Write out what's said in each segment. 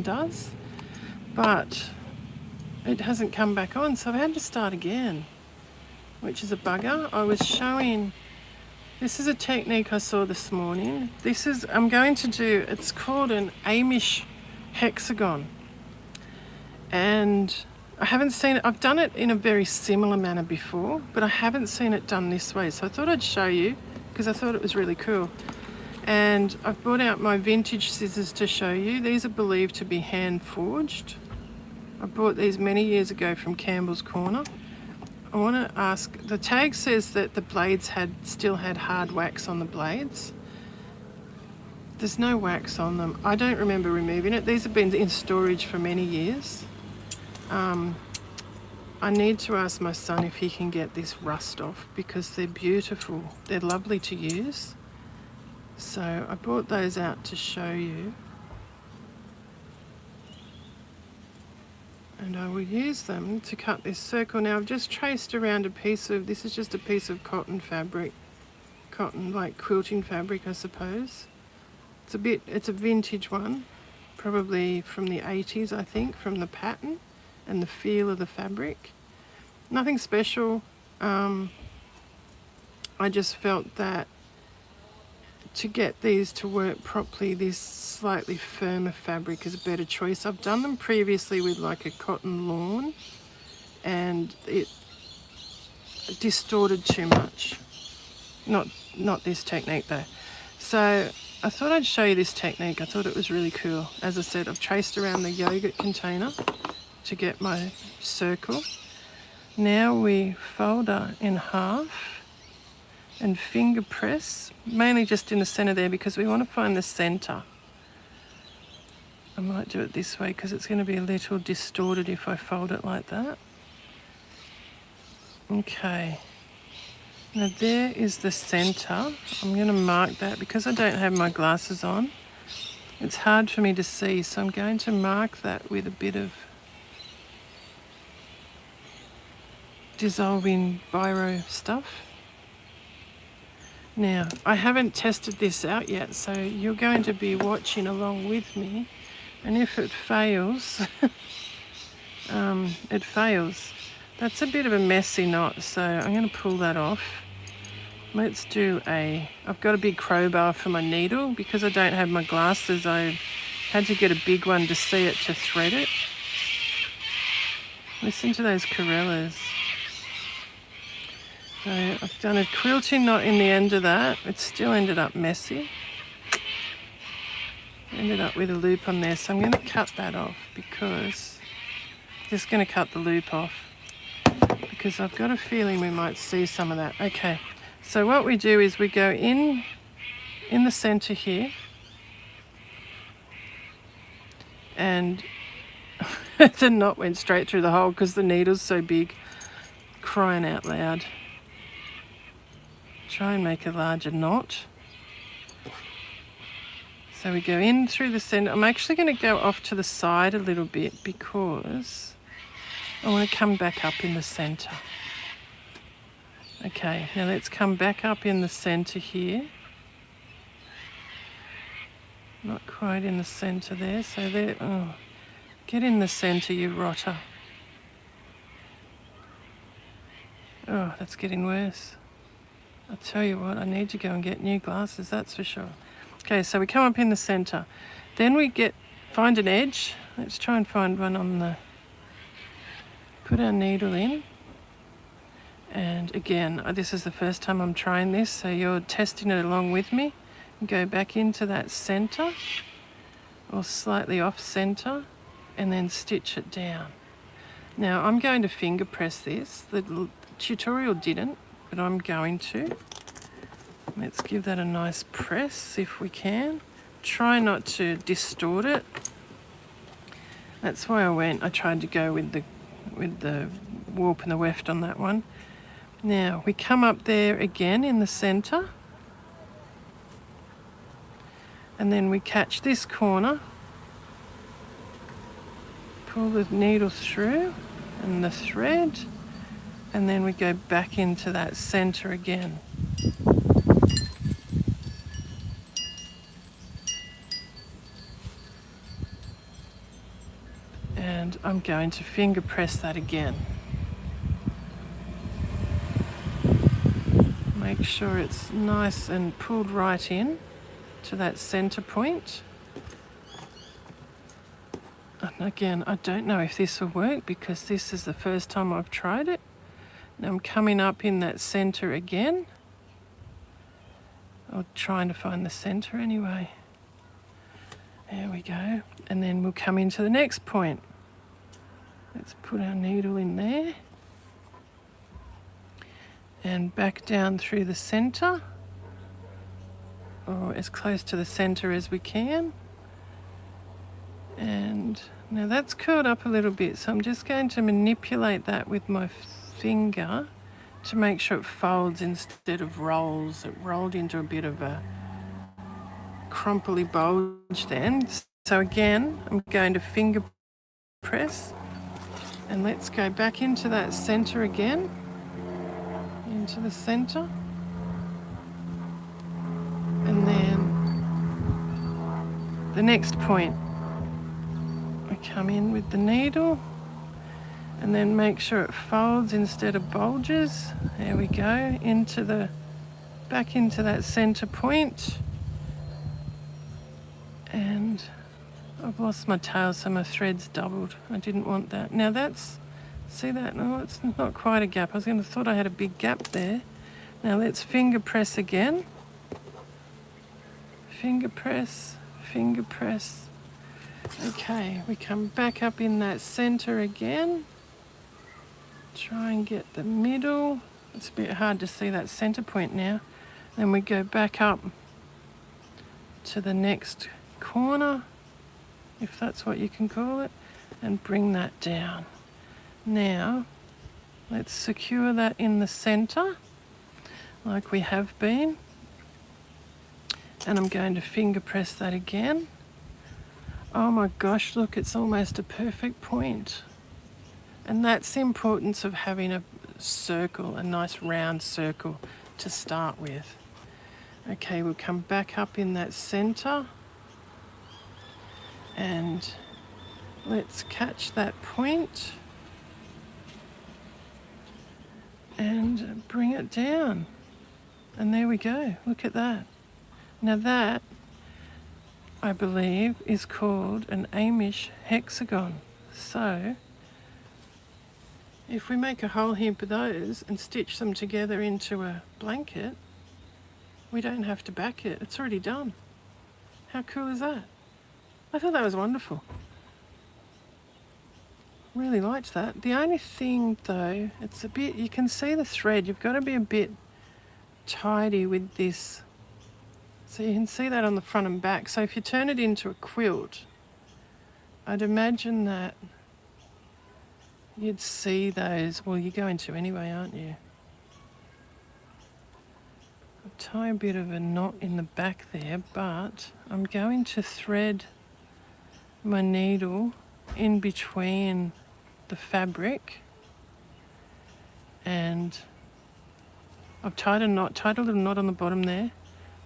does, but it hasn't come back on, so I've had to start again, which is a bugger. I was showing, this is a technique I saw this morning. I'm going to do, it's called an Amish Hexagon, and I haven't seen it, I've done it in a very similar manner before, but I haven't seen it done this way, so I thought I'd show you because I thought it was really cool. And I've brought out my vintage scissors to show you. These are believed to be hand forged. I bought these many years ago from Campbell's Corner. I want to ask, the tag says that the blades still had hard wax on the blades. There's no wax on them. I don't remember removing it. These have been in storage for many years. I need to ask my son if he can get this rust off because they're beautiful. They're lovely to use. So I brought those out to show you. And I will use them to cut this circle. Now I've just traced around this is just a piece of cotton fabric. Cotton, like quilting fabric, I suppose. It's a vintage one. Probably from the 80s, I think, from the pattern and the feel of the fabric. Nothing special. I just felt that to get these to work properly, this slightly firmer fabric is a better choice. I've done them previously with like a cotton lawn and it distorted too much. Not this technique though. So I thought I'd show you this technique. I thought it was really cool. As I said, I've traced around the yogurt container to get my circle. Now we fold her in half and finger press, mainly just in the center there because we want to find the center. I might do it this way because it's going to be a little distorted if I fold it like that. Okay. Now there is the center. I'm going to mark that because I don't have my glasses on. It's hard for me to see, so I'm going to mark that with a bit of dissolving biro stuff. Now, I haven't tested this out yet, so you're going to be watching along with me, and if it fails, it fails. That's a bit of a messy knot, so I'm going to pull that off. I've got a big crowbar for my needle. Because I don't have my glasses, I had to get a big one to see it, to thread it. Listen to those corellas. So I've done a quilting knot in the end of that. It still ended up messy. Ended up with a loop on there. So I'm going to cut that off because I'm just going to cut the loop off because I've got a feeling we might see some of that. Okay, so what we do is we go in the center here and the knot went straight through the hole because the needle's so big. Crying out loud. Try and make a larger knot. So we go in through the center. I'm actually going to go off to the side a little bit because I want to come back up in the center. Okay, now let's come back up in the center here. Not quite in the center there. So there, get in the center, you rotter. Oh, that's getting worse. I'll tell you what, I need to go and get new glasses, that's for sure. Okay, so we come up in the center. Then we find an edge. Let's try and find one put our needle in. And again, this is the first time I'm trying this, so you're testing it along with me. Go back into that center, or slightly off center, and then stitch it down. Now I'm going to finger press this. The tutorial didn't, but I'm going to. Let's give that a nice press if we can. Try not to distort it. That's why I tried to go with the warp and the weft on that one. Now we come up there again in the center, and then we catch this corner, pull the needle through and the thread, and then we go back into that center again. And I'm going to finger press that again. Make sure it's nice and pulled right in to that center point. And again, I don't know if this will work because this is the first time I've tried it. Now I'm coming up in that center again. Or trying to find the center anyway. There we go. And then we'll come into the next point. Let's put our needle in there. And back down through the center. Or as close to the center as we can. And now that's curled up a little bit, so I'm just going to manipulate that with my finger to make sure it folds instead of rolls. It rolled into a bit of a crumply bulge then. So again, I'm going to finger press, and let's go back into that center again, into the center. And then the next point, I come in with the needle and then make sure it folds instead of bulges. There we go, back into that center point. And I've lost my tail, so my thread's doubled. I didn't want that. Now see that? No, it's not quite a gap. I thought I had a big gap there. Now let's finger press again. Finger press, finger press. Okay, we come back up in that center again. Try and get the middle. It's a bit hard to see that center point now. Then we go back up to the next corner, if that's what you can call it, and bring that down. Now, let's secure that in the center, like we have been. And I'm going to finger press that again. Oh my gosh, look, it's almost a perfect point. And that's the importance of having a circle, a nice round circle to start with. Okay, we'll come back up in that center. And let's catch that point and bring it down. And there we go, look at that. Now that, I believe, is called an Amish hexagon. So, if we make a whole heap of those and stitch them together into a blanket, we don't have to back it. It's already done. How cool is that? I thought that was wonderful. Really liked that. The only thing though, it's a bit, you can see the thread. You've got to be a bit tidy with this. So you can see that on the front and back. So if you turn it into a quilt, I'd imagine that you'd see those. Well, you're going to anyway, aren't you? I'll tie a bit of a knot in the back there, but I'm going to thread my needle in between the fabric, and I've tied a little knot on the bottom there.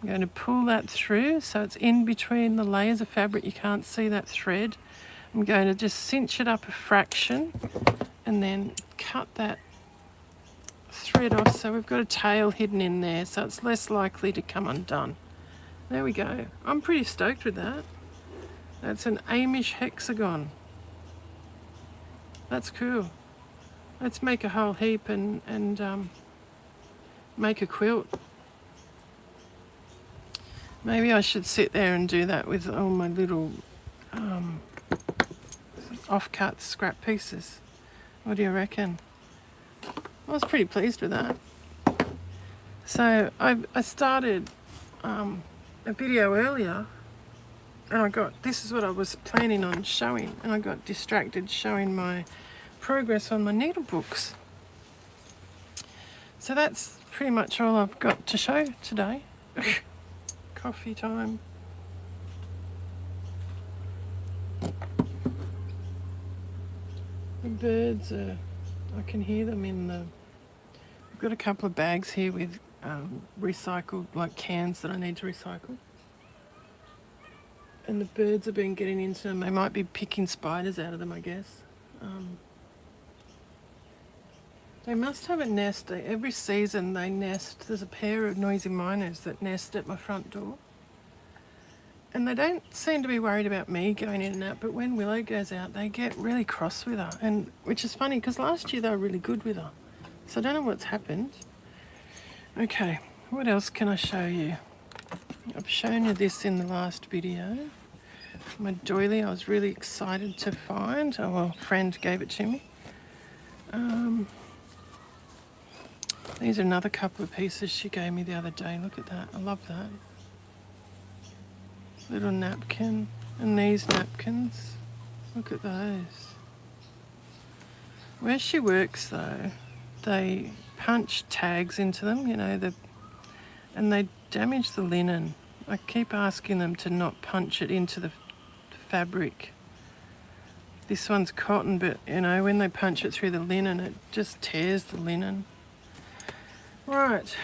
I'm going to pull that through so it's in between the layers of fabric. You can't see that thread. I'm going to just cinch it up a fraction and then cut that thread off so we've got a tail hidden in there so it's less likely to come undone. There we go. I'm pretty stoked with that. That's an Amish hexagon. That's cool. Let's make a whole heap and make a quilt. Maybe I should sit there and do that with all my little off-cut scrap pieces. What do you reckon? I was pretty pleased with that. So I started a video earlier and this is what I was planning on showing, and I got distracted showing my progress on my needle books. So that's pretty much all I've got to show today. Coffee time. The birds I can hear them I've got a couple of bags here with recycled, like cans that I need to recycle. and the birds have been getting into them. They might be picking spiders out of them, I guess. They must have a nest. Every season they nest. There's a pair of noisy miners that nest at my front door. And they don't seem to be worried about me going in and out, but when Willow goes out, they get really cross with her. And which is funny, because last year they were really good with her. So I don't know what's happened. Okay, what else can I show you? I've shown you this in the last video. My doily I was really excited to find. Oh, well, a friend gave it to me. These are another couple of pieces she gave me the other day. Look at that. I love that. Little napkin. And these napkins. Look at those. Where she works though, they punch tags into them, you know, and they damage the linen. I keep asking them to not punch it into the fabric. This one's cotton, but you know, when they punch it through the linen, it just tears the linen. Right.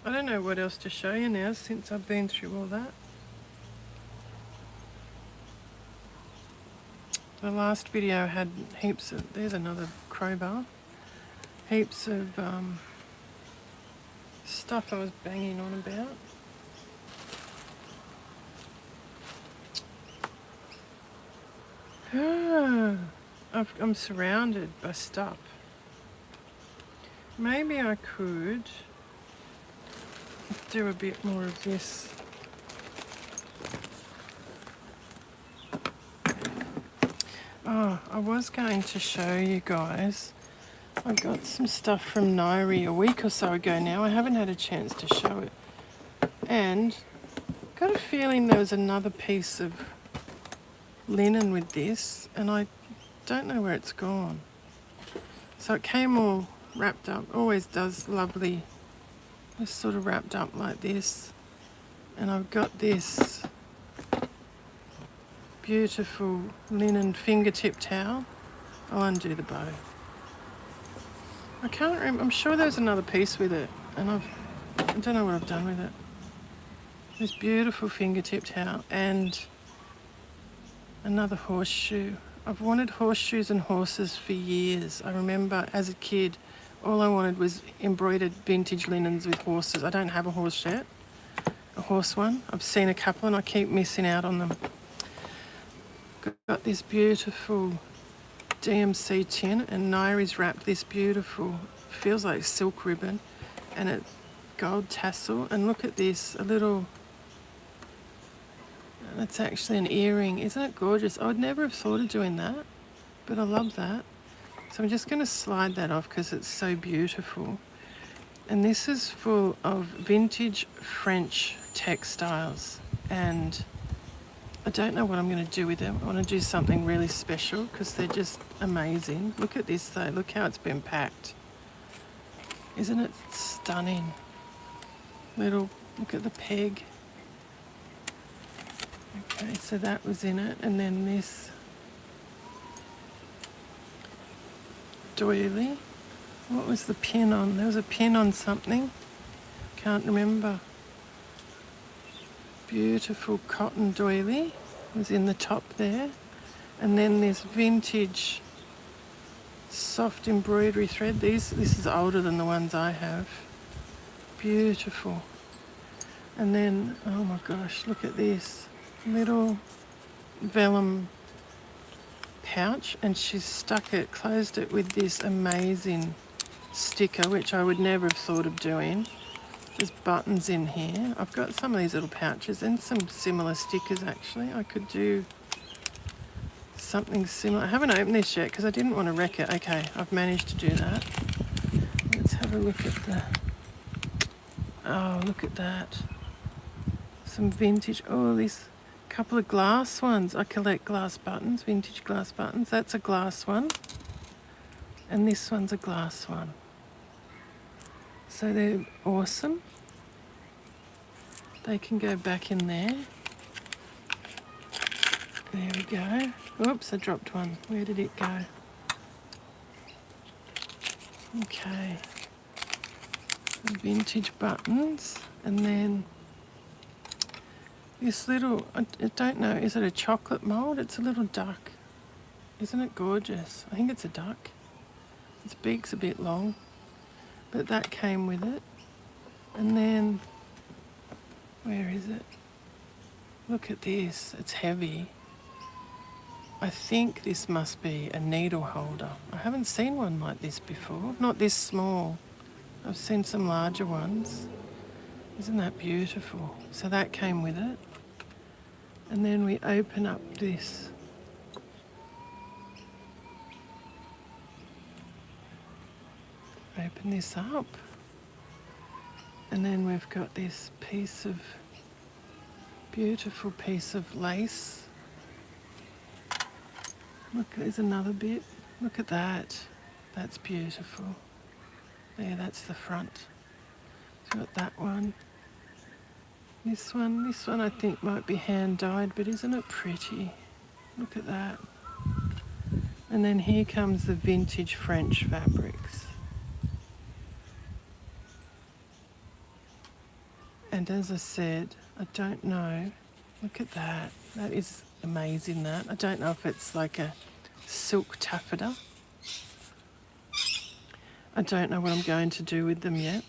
I don't know what else to show you now since I've been through all that. The last video had heaps of, there's another crowbar, heaps of stuff I was banging on about. I'm surrounded by stuff. Maybe I could do a bit more of this. Oh, I was going to show you guys. I got some stuff from Nairi a week or so ago now. I haven't had a chance to show it. And got a feeling there was another piece of linen with this, and I don't know where it's gone. So it came all wrapped up, always does lovely, it's sort of wrapped up like this. And I've got this beautiful linen fingertip towel. I'll undo the bow. I can't remember, I'm sure there's another piece with it, and I don't know what I've done with it. This beautiful fingertip towel and another horseshoe. I've wanted horseshoes and horses for years. I remember as a kid, all I wanted was embroidered vintage linens with horses. I don't have a horse yet, a horse one. I've seen a couple and I keep missing out on them. Got this beautiful DMC tin, and Nairi's wrapped this beautiful, feels like silk ribbon, and a gold tassel. And look at this, a little, that's actually an earring. Isn't it gorgeous? I would never have thought of doing that, but I love that. So I'm just going to slide that off because it's so beautiful. And this is full of vintage French textiles, and I don't know what I'm going to do with them. I want to do something really special because they're just amazing. Look at this though, look how it's been packed. Isn't it stunning? Look at the peg. Okay, so that was in it, and then this doily. What was the pin on? There was a pin on something. Can't remember. Beautiful cotton doily was in the top there. And then this vintage soft embroidery thread. This is older than the ones I have. Beautiful. And then, oh my gosh, look at this. Little vellum pouch, and she's stuck it, closed it with this amazing sticker, which I would never have thought of doing. There's buttons in here. I've got some of these little pouches and some similar stickers actually. I could do something similar. I haven't opened this yet because I didn't want to wreck it. Okay, I've managed to do that. Let's have a look at the, oh, look at that. Some vintage, oh, this couple of glass ones. I collect glass buttons, vintage glass buttons. That's a glass one. And this one's a glass one. So they're awesome. They can go back in there. There we go. Oops, I dropped one. Where did it go? Okay. Some vintage buttons, and then This little, I don't know, is it a chocolate mould? It's a little duck. Isn't it gorgeous? I think it's a duck. Its beak's a bit long, but that came with it. And then, where is it? Look at this, it's heavy. I think this must be a needle holder. I haven't seen one like this before, not this small. I've seen some larger ones. Isn't that beautiful? So that came with it. And then we open up this. Open this up. And then we've got this beautiful piece of lace. Look, there's another bit. Look at that. That's beautiful. There, that's the front. So we've got that one. This one I think might be hand dyed, but isn't it pretty? Look at that. And then here comes the vintage French fabrics. And as I said, I don't know. Look at that. That is amazing, that. I don't know if it's like a silk taffeta. I don't know what I'm going to do with them yet.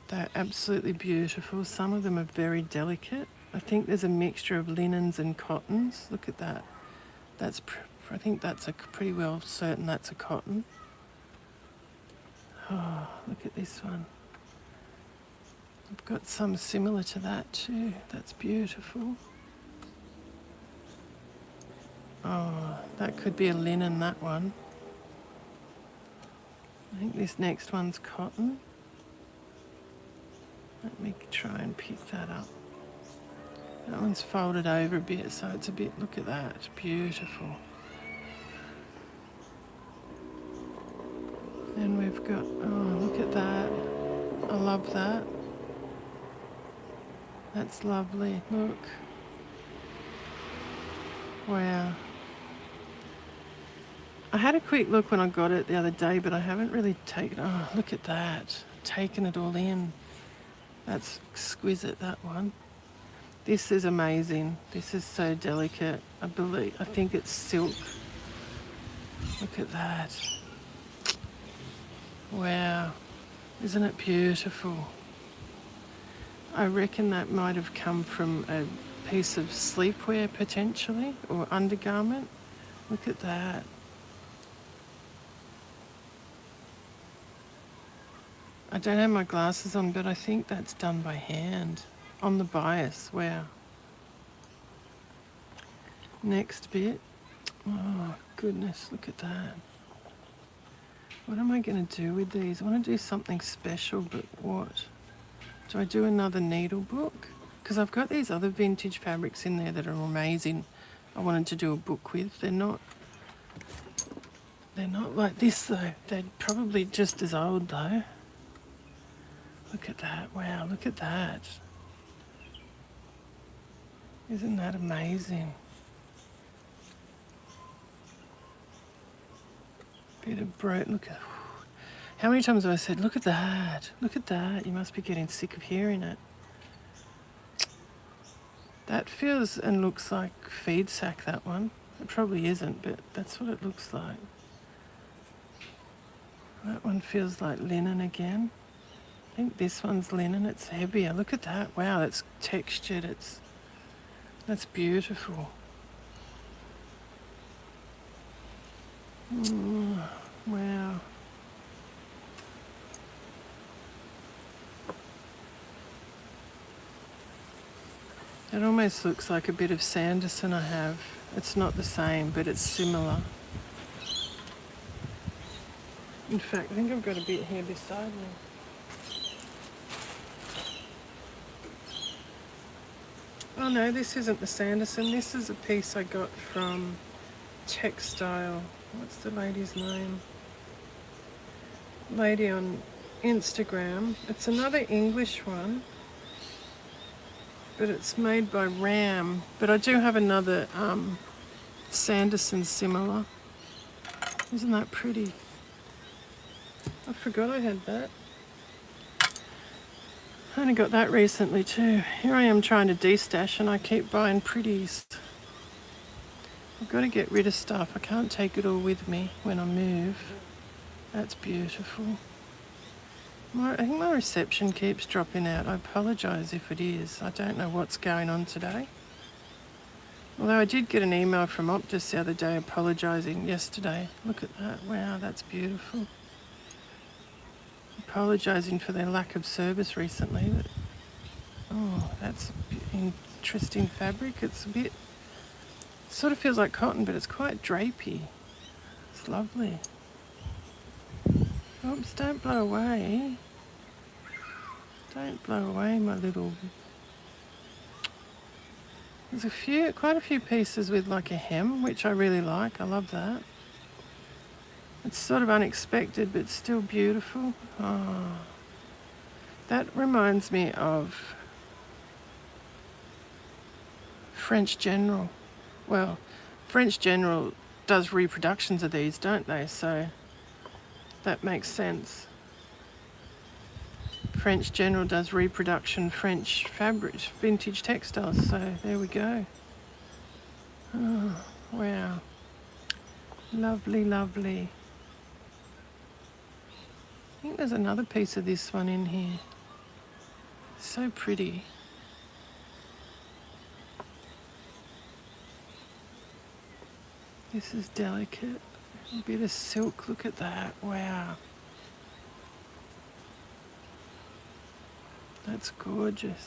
They're absolutely beautiful. Some of them are very delicate. I think there's a mixture of linens and cottons. Look at that. I think that's a pretty well certain that's a cotton. Oh, look at this one. I've got some similar to that too. That's beautiful. Oh, that could be a linen, that one. I think this next one's cotton. Let me try and pick that up. That one's folded over a bit, so it's a bit, look at that, it's beautiful. And we've got, oh, look at that. I love that. That's lovely, look. Wow. I had a quick look when I got it the other day, but I haven't really look at that. Taken it all in. That's exquisite, that one. This is amazing. This is so delicate. I think it's silk. Look at that. Wow. Isn't it beautiful? I reckon that might have come from a piece of sleepwear potentially, or undergarment. Look at that. I don't have my glasses on, but I think that's done by hand on the bias. Wow. Next bit. Oh goodness, look at that. What am I going to do with these? I want to do something special, but what? Do I do another needle book? Because I've got these other vintage fabrics in there that are amazing. I wanted to do a book with. They're not like this though. They're probably just as old though. Look at that. Wow, look at that. Isn't that amazing? Bit of look at, how many times have I said, look at that, look at that. You must be getting sick of hearing it. That feels and looks like feed sack, that one. It probably isn't, but that's what it looks like. That one feels like linen again. I think this one's linen, it's heavier. Look at that, wow, it's textured, that's beautiful. Wow. It almost looks like a bit of Sanderson I have. It's not the same, but it's similar. In fact, I think I've got a bit here beside me. Oh no, this isn't the Sanderson. This is a piece I got from Textile. What's the lady's name? Lady on Instagram. It's another English one, but it's made by Ram. But I do have another Sanderson similar. Isn't that pretty? I forgot I had that. I only got that recently too. Here I am trying to de-stash and I keep buying pretties. I've got to get rid of stuff. I can't take it all with me when I move. That's beautiful. I think my reception keeps dropping out. I apologise if it is. I don't know what's going on today. Although I did get an email from Optus the other day apologising yesterday. Look at that. Wow, that's beautiful. Apologising for their lack of service recently. Oh, that's interesting fabric. It's a bit, sort of feels like cotton, but it's quite drapey. It's lovely. Oops, don't blow away. Don't blow away, my little... There's quite a few pieces with like a hem, which I really like. I love that. It's sort of unexpected, but still beautiful. Oh, that reminds me of French General. Well, French General does reproductions of these, don't they? So that makes sense. French General does reproduction French fabrics, vintage textiles, so there we go. Oh, wow. Lovely, lovely. I think there's another piece of this one in here. So pretty. This is delicate. A bit of silk, look at that, wow. That's gorgeous.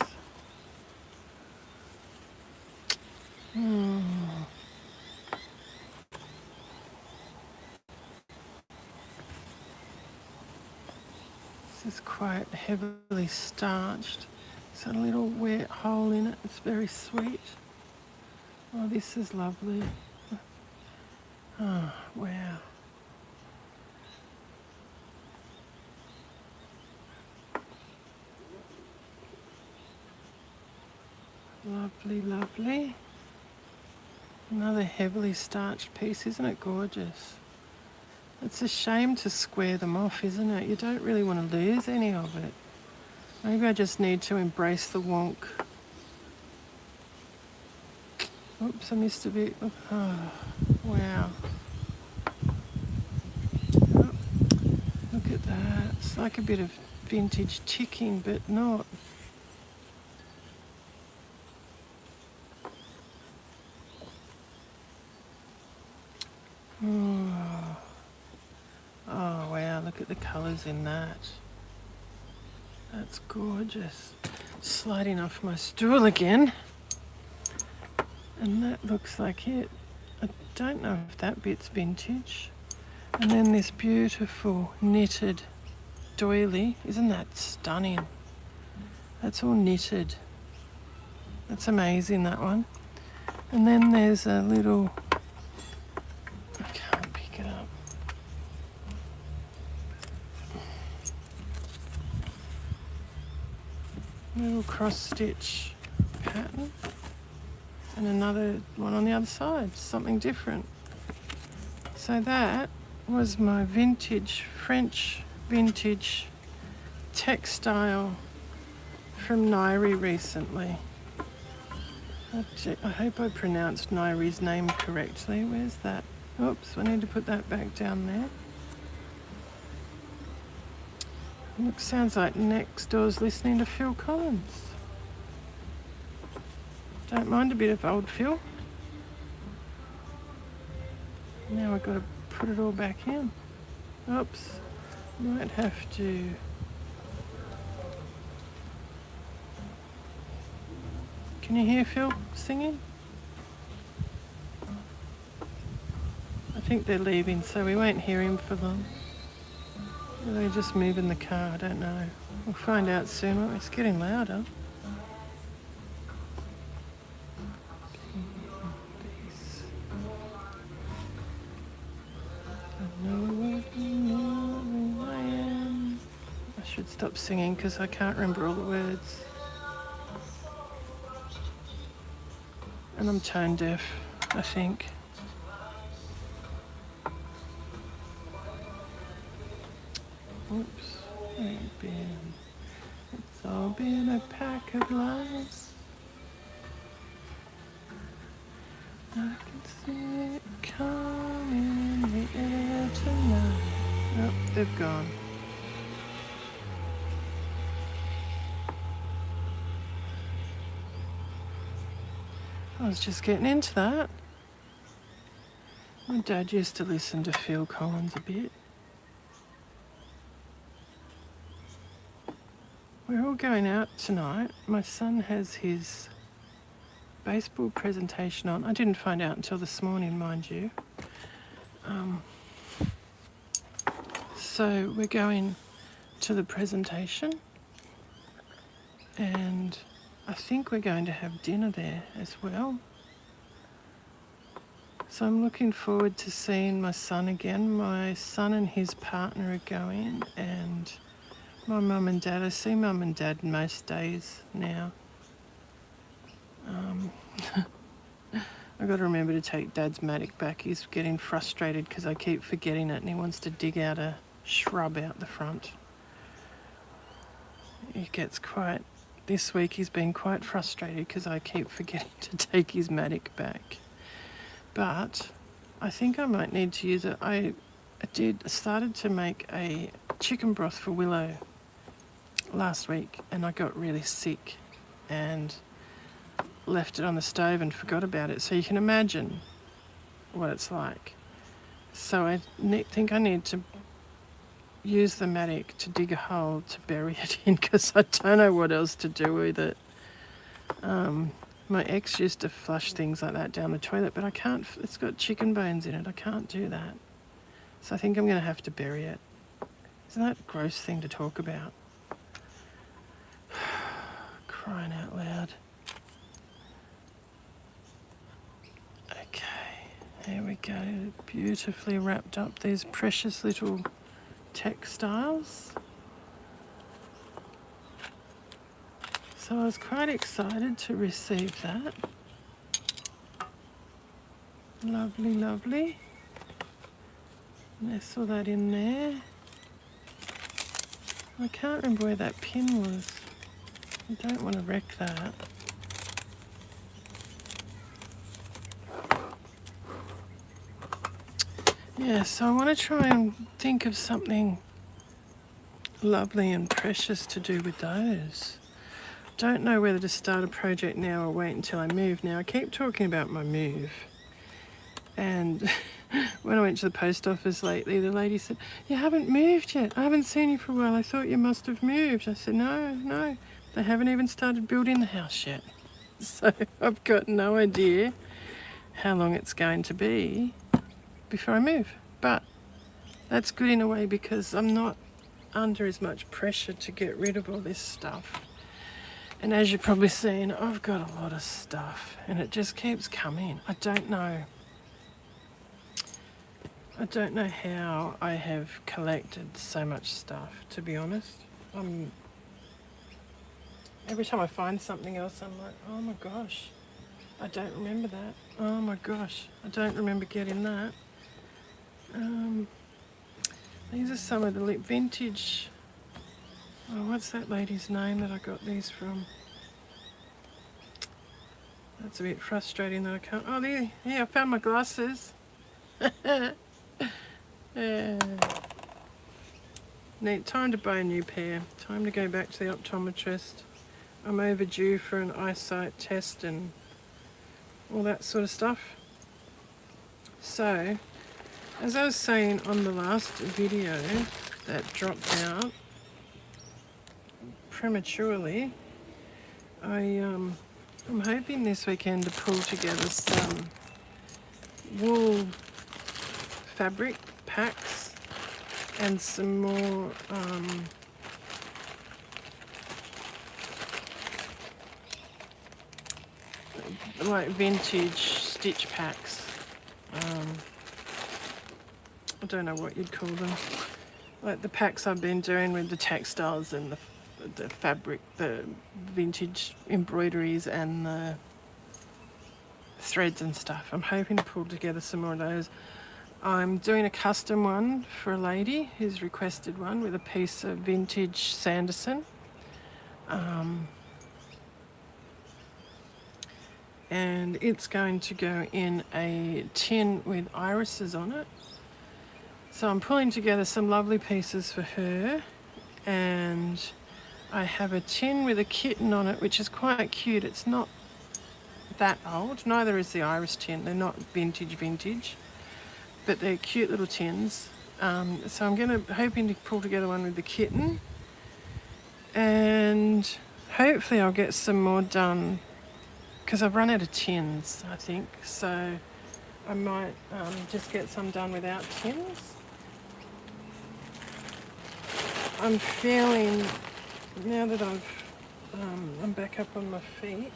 This is quite heavily starched. It's got a little wet hole in it. It's very sweet. Oh, this is lovely. Oh, wow. Lovely, lovely. Another heavily starched piece, isn't it gorgeous? It's a shame to square them off, isn't it? You don't really want to lose any of it. Maybe I just need to embrace the wonk. Oops, I missed a bit. Oh, wow. Oh, look at that. It's like a bit of vintage ticking, but not. Oh, wow, look at the colours in that. That's gorgeous. Sliding off my stool again. And that looks like it. I don't know if that bit's vintage. And then this beautiful knitted doily. Isn't that stunning? That's all knitted. That's amazing, that one. And then there's a little... I can't pick it up. Little cross-stitch pattern. And another one on the other side, something different. So that was my French vintage textile from Nairi recently. I hope I pronounced Nairi's name correctly. Where's that? Oops, I need to put that back down there. Look, sounds like next door's listening to Phil Collins. Don't mind a bit of old Phil. Now I've got to put it all back in. Oops, might have to... Can you hear Phil singing? I think they're leaving, so we won't hear him for long. Or they're just moving the car, I don't know. We'll find out soon, won't we? It's getting louder. I should stop singing because I can't remember all the words. And I'm tone deaf, I think. Oops, it's all been a pack of lies. I can see it coming in the air tonight. Oh, they've gone. I was just getting into that. My dad used to listen to Phil Collins a bit. We're all going out tonight. My son has his baseball presentation on. I didn't find out until this morning, mind you. So we're going to the presentation, and I think we're going to have dinner there as well. So I'm looking forward to seeing my son again. My son and his partner are going, and my mum and dad. I see mum and dad most days now. I've got to remember to take Dad's mattock back. He's getting frustrated because I keep forgetting it, and he wants to dig out a shrub out the front. He gets quite... This week he's been quite frustrated because I keep forgetting to take his mattock back. But I think I might need to use it. I started to make a chicken broth for Willow last week, and I got really sick and left it on the stove and forgot about it. So you can imagine what it's like. So I think I need to use the mattock to dig a hole to bury it in, because I don't know what else to do with it. My ex used to flush things like that down the toilet, but I can't. It's got chicken bones in it. I can't do that. So I think I'm going to have to bury it. Isn't that a gross thing to talk about? Crying out loud. Okay, there we go. Beautifully wrapped up these precious little textiles. So I was quite excited to receive that. Lovely, lovely. Nestle that in there. I can't remember where that pin was. I don't want to wreck that. Yeah, so I want to try and think of something lovely and precious to do with those. Don't know whether to start a project now or wait until I move. Now, I keep talking about my move. And when I went to the post office lately, the lady said, "You haven't moved yet. I haven't seen you for a while. I thought you must have moved." I said, no. They haven't even started building the house yet. So I've got no idea how long it's going to be before I move. But that's good in a way, because I'm not under as much pressure to get rid of all this stuff. And as you've probably seen, I've got a lot of stuff and it just keeps coming. I don't know how I have collected so much stuff, to be honest. Every time I find something else, I'm like, oh my gosh, I don't remember that. Oh my gosh, I don't remember getting that. These are some of the vintage... Oh, what's that lady's name that I got these from? That's a bit frustrating that I can't... Oh, there, yeah, I found my glasses. Yeah. Neat. Time to buy a new pair. Time to go back to the optometrist. I'm overdue for an eyesight test and all that sort of stuff. So, as I was saying on the last video that dropped out prematurely, I'm hoping this weekend to pull together some wool fabric packs and some more like vintage stitch packs. I don't know what you'd call them. Like the packs I've been doing with the textiles and the fabric, the vintage embroideries and the threads and stuff. I'm hoping to pull together some more of those. I'm doing a custom one for a lady who's requested one with a piece of vintage Sanderson. And it's going to go in a tin with irises on it. So I'm pulling together some lovely pieces for her, and I have a tin with a kitten on it, which is quite cute. It's not that old, neither is the iris tin. They're not vintage, but they're cute little tins. So I'm hoping to pull together one with the kitten, and hopefully I'll get some more done, because I've run out of tins, I think. So I might just get some done without tins. I'm feeling, now that I'm back up on my feet,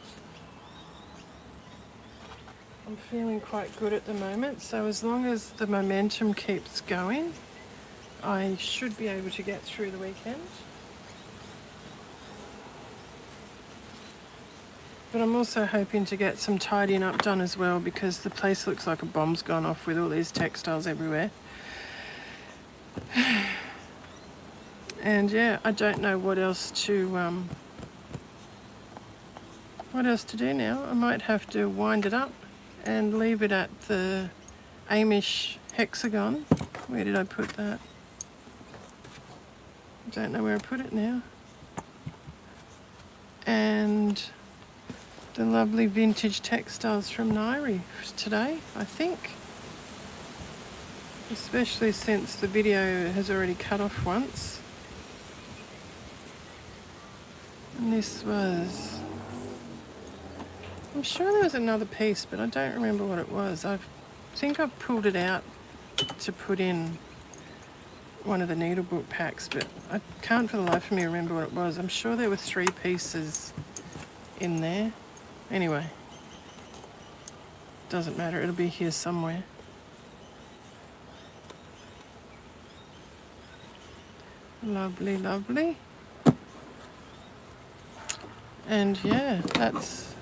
I'm feeling quite good at the moment. So as long as the momentum keeps going, I should be able to get through the weekend. But I'm also hoping to get some tidying up done as well, because the place looks like a bomb's gone off with all these textiles everywhere. And yeah, I don't know what else to do now. I might have to wind it up and leave it at the Amish Hexagon. Where did I put that? I don't know where I put it now. And the lovely vintage textiles from Nairi today, I think. Especially since the video has already cut off once. And this was, I'm sure there was another piece, but I don't remember what it was. I think I've pulled it out to put in one of the needlebook packs, but I can't for the life of me remember what it was. I'm sure there were 3 pieces in there. Anyway, doesn't matter, it'll be here somewhere. Lovely, lovely. And yeah, that's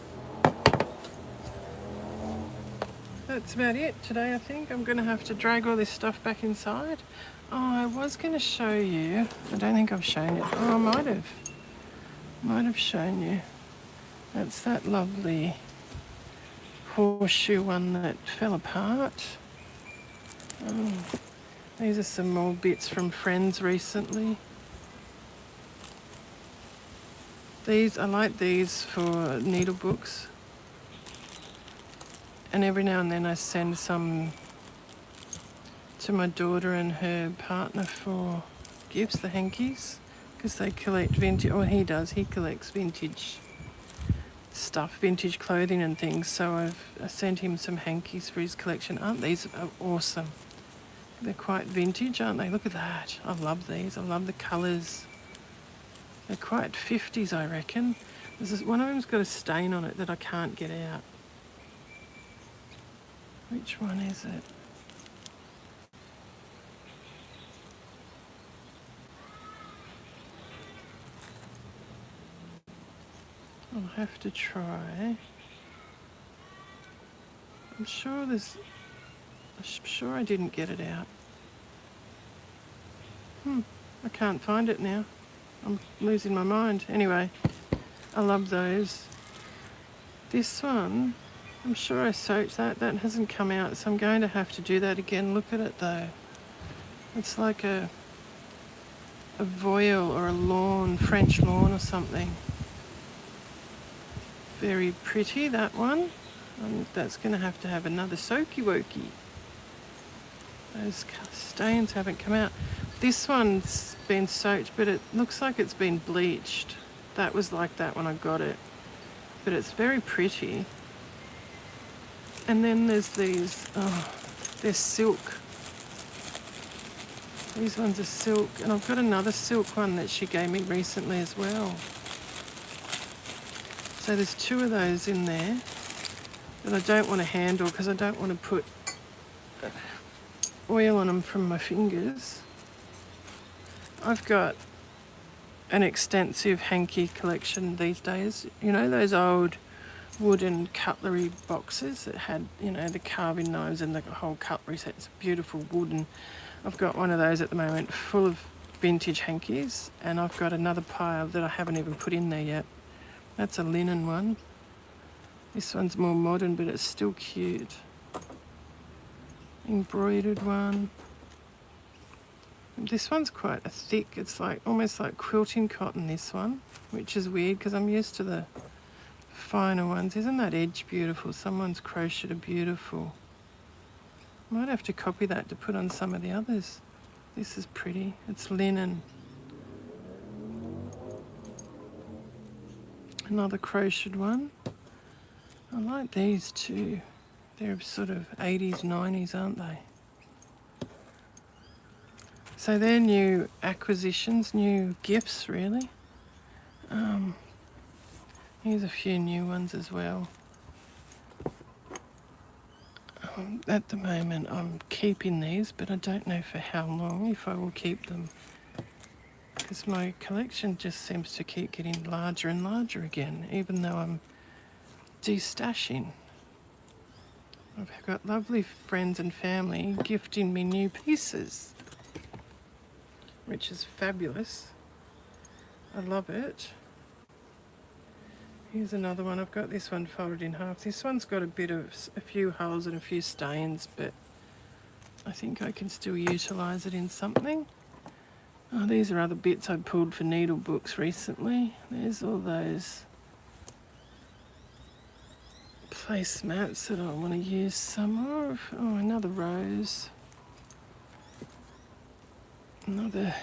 about it today, I think. I'm going to have to drag all this stuff back inside. Oh, I was going to show you. I don't think I've shown you. Oh, I might have. Might have shown you. That's that lovely horseshoe one that fell apart. Oh, these are some more bits from friends recently. I like these for needle books. And every now and then I send some to my daughter and her partner for gifts, the hankies, because they collect vintage, or he does, he collects vintage stuff, vintage clothing and things. So I sent him some hankies for his collection. Aren't these awesome? They're quite vintage, aren't they? Look at that. I love these. I love the colours. They're quite 50s, I reckon. One of them's got a stain on it that I can't get out. Which one is it? I'll have to try. I'm sure I didn't get it out. I can't find it now. I'm losing my mind. Anyway, I love those. This one, I'm sure I soaked that. That hasn't come out, so I'm going to have to do that again. Look at it though. It's like a voile or a lawn, French lawn or something. Very pretty, that one. That's going to have another soaky wokey. Those stains haven't come out. This one's been soaked, but it looks like it's been bleached. That was like that when I got it. But it's very pretty. And then there's these, they're silk. These ones are silk. And I've got another silk one that she gave me recently as well. So there's 2 of those in there that I don't want to handle, because I don't want to put oil on them from my fingers. I've got an extensive hanky collection these days. You know, those old wooden cutlery boxes that had, you know, the carving knives and the whole cutlery set. It's beautiful wooden. I've got one of those at the moment full of vintage hankies, and I've got another pile that I haven't even put in there yet. That's a linen one. This one's more modern, but it's still cute. Embroidered one. This one's quite a thick, it's like almost like quilting cotton, this one, which is weird because I'm used to the finer ones. Isn't that edge beautiful? Someone's crocheted beautiful. Might have to copy that to put on some of the others. This is pretty. It's linen. Another crocheted one. I like these too. They're sort of 80s, 90s, aren't they? So they're new acquisitions, new gifts really. Here's a few new ones as well. At the moment I'm keeping these, but I don't know for how long, if I will keep them. Because my collection just seems to keep getting larger and larger again, even though I'm destashing. I've got lovely friends and family gifting me new pieces, which is fabulous. I love it. Here's another one. I've got this one folded in half. This one's got a few holes and a few stains, but I think I can still utilise it in something. Oh, these are other bits I pulled for needle books recently. There's all those placemats that I want to use some more of. Oh, another rose. Another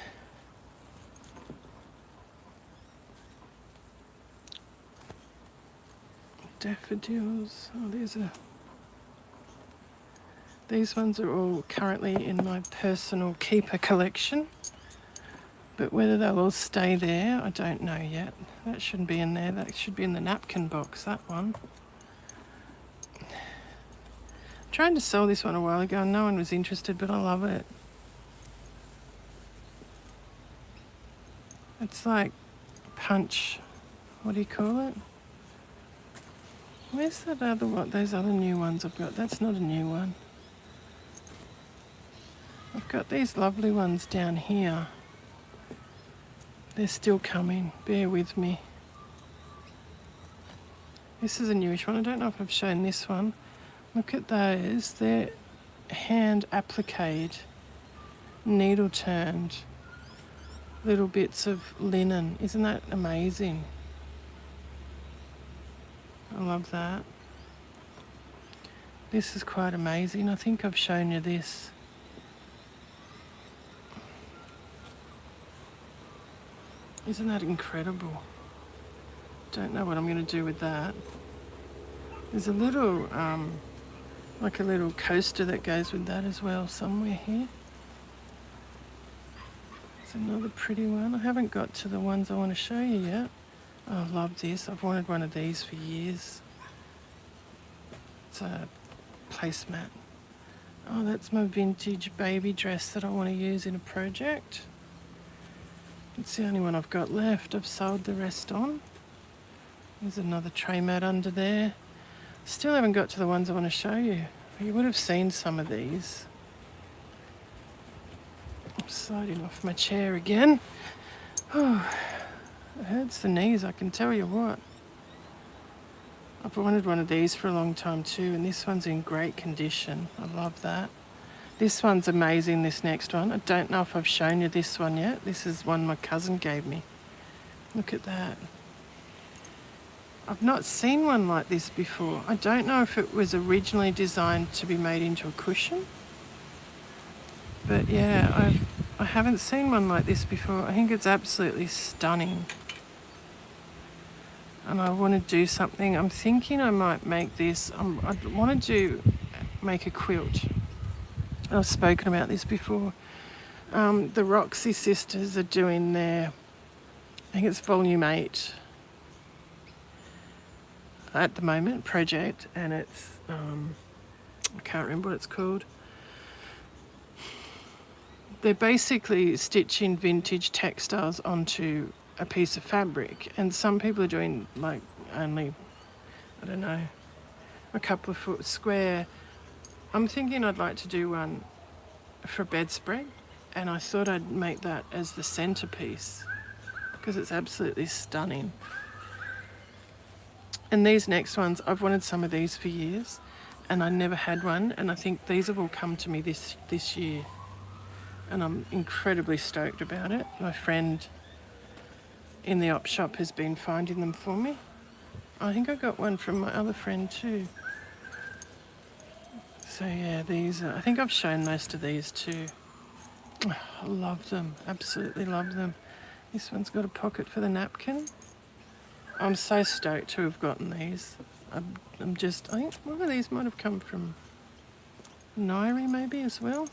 daffodils. Oh, these ones are all currently in my personal keeper collection, but whether they'll all stay there, I don't know yet. That shouldn't be in there. That should be in the napkin box, that one. Trying to sell this one a while ago and no one was interested, but I love it. It's like punch, what do you call it? Where's that other one? Those other new ones I've got. That's not a new one. I've got these lovely ones down here. They're still coming. Bear with me. This is a newish one. I don't know if I've shown this one. Look at those. They're hand appliqued, needle turned, little bits of linen. Isn't that amazing? I love that. This is quite amazing. I think I've shown you this. Isn't that incredible? Don't know what I'm going to do with that. There's a little, like a little coaster that goes with that as well somewhere here. It's another pretty one. I haven't got to the ones I want to show you yet. Oh, I love this. I've wanted one of these for years. It's a placemat. Oh, that's my vintage baby dress that I want to use in a project. It's the only one I've got left. I've sold the rest on. There's another tray mat under there. Still haven't got to the ones I want to show you. You would have seen some of these. I'm sliding off my chair again. Oh, it hurts the knees, I can tell you what. I've wanted one of these for a long time too, and this one's in great condition. I love that. This one's amazing, this next one. I don't know if I've shown you this one yet. This is one my cousin gave me. Look at that. I've not seen one like this before. I don't know if it was originally designed to be made into a cushion. But yeah, I haven't seen one like this before. I think it's absolutely stunning. And I want to do something. I'm thinking I might make this. I wanted to make a quilt. I've spoken about this before. The Roxy sisters are doing their, I think it's volume 8 at the moment, project, and it's, I can't remember what it's called. They're basically stitching vintage textiles onto a piece of fabric, and some people are doing like only, I don't know, a couple of foot square. I'm thinking I'd like to do one for bedspread and I thought I'd make that as the centerpiece because it's absolutely stunning. And these next ones, I've wanted some of these for years and I never had one, and I think these have all come to me this year, and I'm incredibly stoked about it. My friend in the op shop has been finding them for me. I think I got one from my other friend too. So yeah, these are, I think I've shown most of these too. Oh, I love them, absolutely love them. This one's got a pocket for the napkin. I'm so stoked to have gotten these. I think one of these might have come from Nairi maybe as well.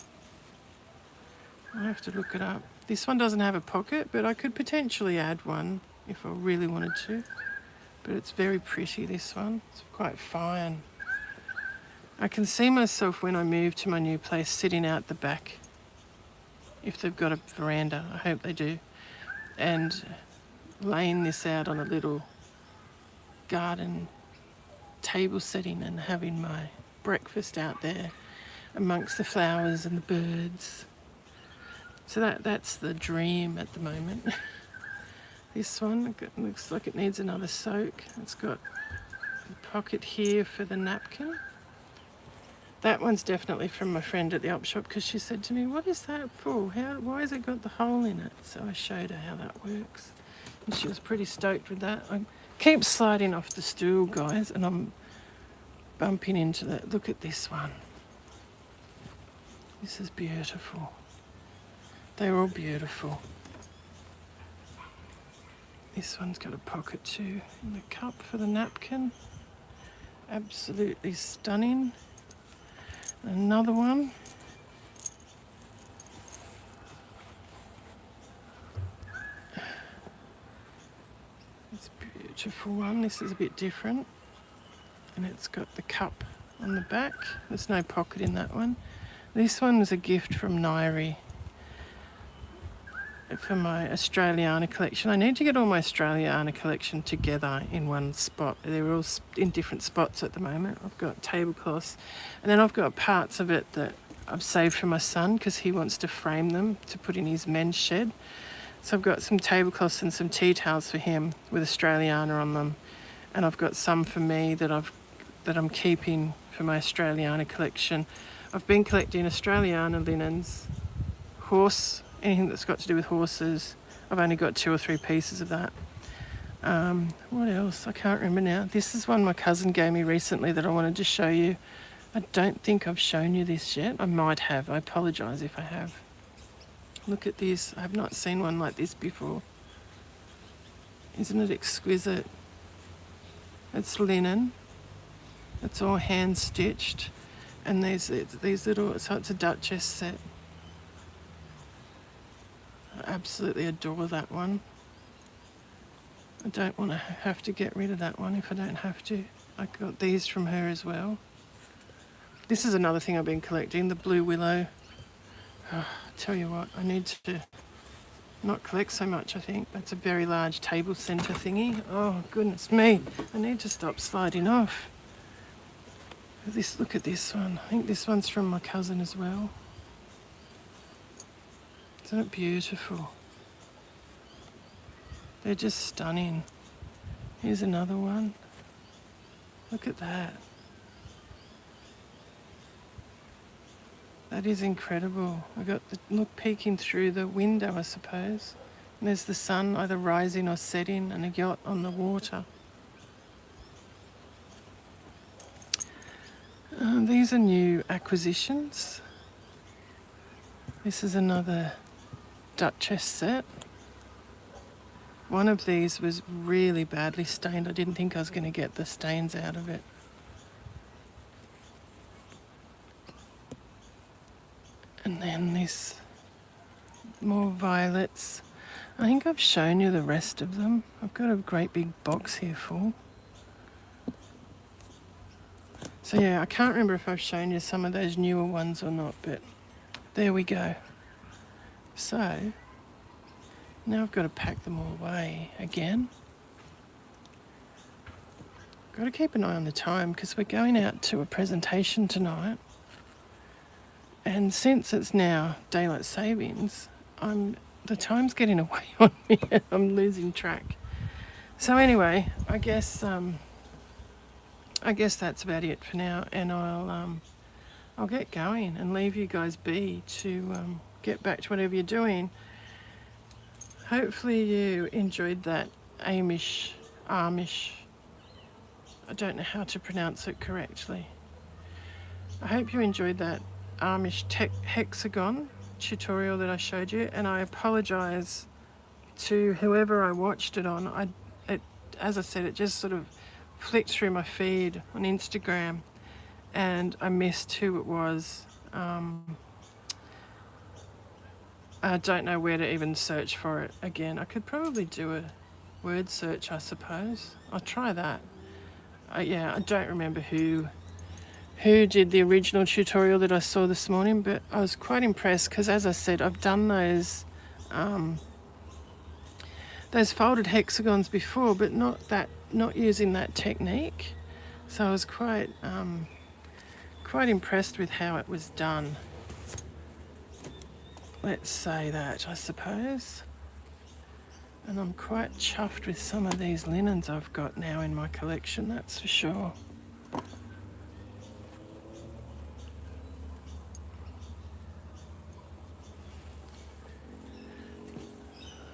I'll have to look it up. This one doesn't have a pocket, but I could potentially add one if I really wanted to. But it's very pretty, this one. It's quite fine. I can see myself when I move to my new place sitting out the back, if they've got a veranda, I hope they do, and laying this out on a little garden table setting and having my breakfast out there amongst the flowers and the birds. So that's the dream at the moment. This one looks like it needs another soak. It's got a pocket here for the napkin. That one's definitely from my friend at the op shop because she said to me, "What is that for? Why has it got the hole in it?" So I showed her how that works. And she was pretty stoked with that. I keep sliding off the stool, guys, and I'm bumping into that. Look at this one. This is beautiful. They're all beautiful. This one's got a pocket too in the cup for the napkin. Absolutely stunning. Another one. This beautiful one. This is a bit different. And it's got the cup on the back. There's no pocket in that one. This one was a gift from Nairi for my Australiana collection. I need to get all my Australiana collection together in one spot. They're all in different spots at the moment. I've got tablecloths, and then I've got parts of it that I've saved for my son because he wants to frame them to put in his men's shed. So I've got some tablecloths and some tea towels for him with Australiana on them, and I've got some for me that I'm keeping for my Australiana collection. I've been collecting Australiana linens, anything that's got to do with horses. I've only got 2 or 3 pieces of that. What else? I can't remember now. This is one my cousin gave me recently that I wanted to show you. I don't think I've shown you this yet. I might have. I apologise if I have. Look at this. I have not seen one like this before. Isn't it exquisite? It's linen. It's all hand stitched. And these little, so it's a Duchess set. I absolutely adore that one. I don't want to have to get rid of that one if I don't have to. I got these from her as well. This is another thing I've been collecting, the blue willow. Oh, I tell you what, I need to not collect so much, I think. That's a very large table centre thingy. Oh, goodness me. I need to stop sliding off. Look at this one. I think this one's from my cousin as well. Isn't it beautiful? They're just stunning. Here's another one. Look at that. That is incredible. I got the look peeking through the window, I suppose. And there's the sun either rising or setting and a yacht on the water. These are new acquisitions. This is another Duchess set. One of these was really badly stained. I didn't think I was going to get the stains out of it. And then this, more violets. I think I've shown you the rest of them. I've got a great big box here full. So yeah, I can't remember if I've shown you some of those newer ones or not, but there we go. So, now I've got to pack them all away again. Got to keep an eye on the time because we're going out to a presentation tonight. And since it's now daylight savings, the time's getting away on me. I'm losing track. So anyway, I guess that's about it for now, and I'll get going and leave you guys be to get back to whatever you're doing. Hopefully you enjoyed that Amish. I don't know how to pronounce it correctly. I hope you enjoyed that Amish Hexagon tutorial that I showed you, and I apologise to whoever I watched it on. As I said, it just sort of flicked through my feed on Instagram, and I missed who it was. I don't know where to even search for it again. I could probably do a word search, I suppose. I'll try that. I don't remember who did the original tutorial that I saw this morning, but I was quite impressed because, as I said, I've done those folded hexagons before, but not using that technique. So I was quite impressed with how it was done. Let's say that, I suppose. And I'm quite chuffed with some of these linens I've got now in my collection, that's for sure.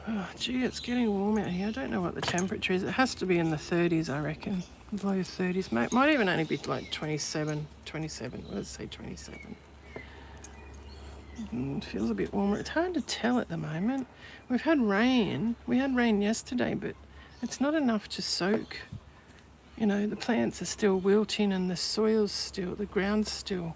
Oh, gee, it's getting warm out here. I don't know what the temperature is. It has to be in the 30s, I reckon. Low 30s. Might even only be like 27. Let's say 27. It feels a bit warmer. It's hard to tell at the moment. We've had rain. We had rain yesterday, but it's not enough to soak. You know, the plants are still wilting and the ground's still.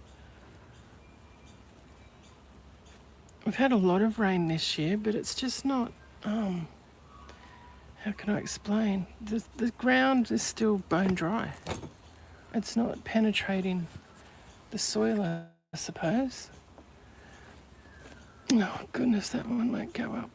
We've had a lot of rain this year, but it's just not, how can I explain? The ground is still bone dry. It's not penetrating the soil, I suppose. Oh goodness, that one won't go up.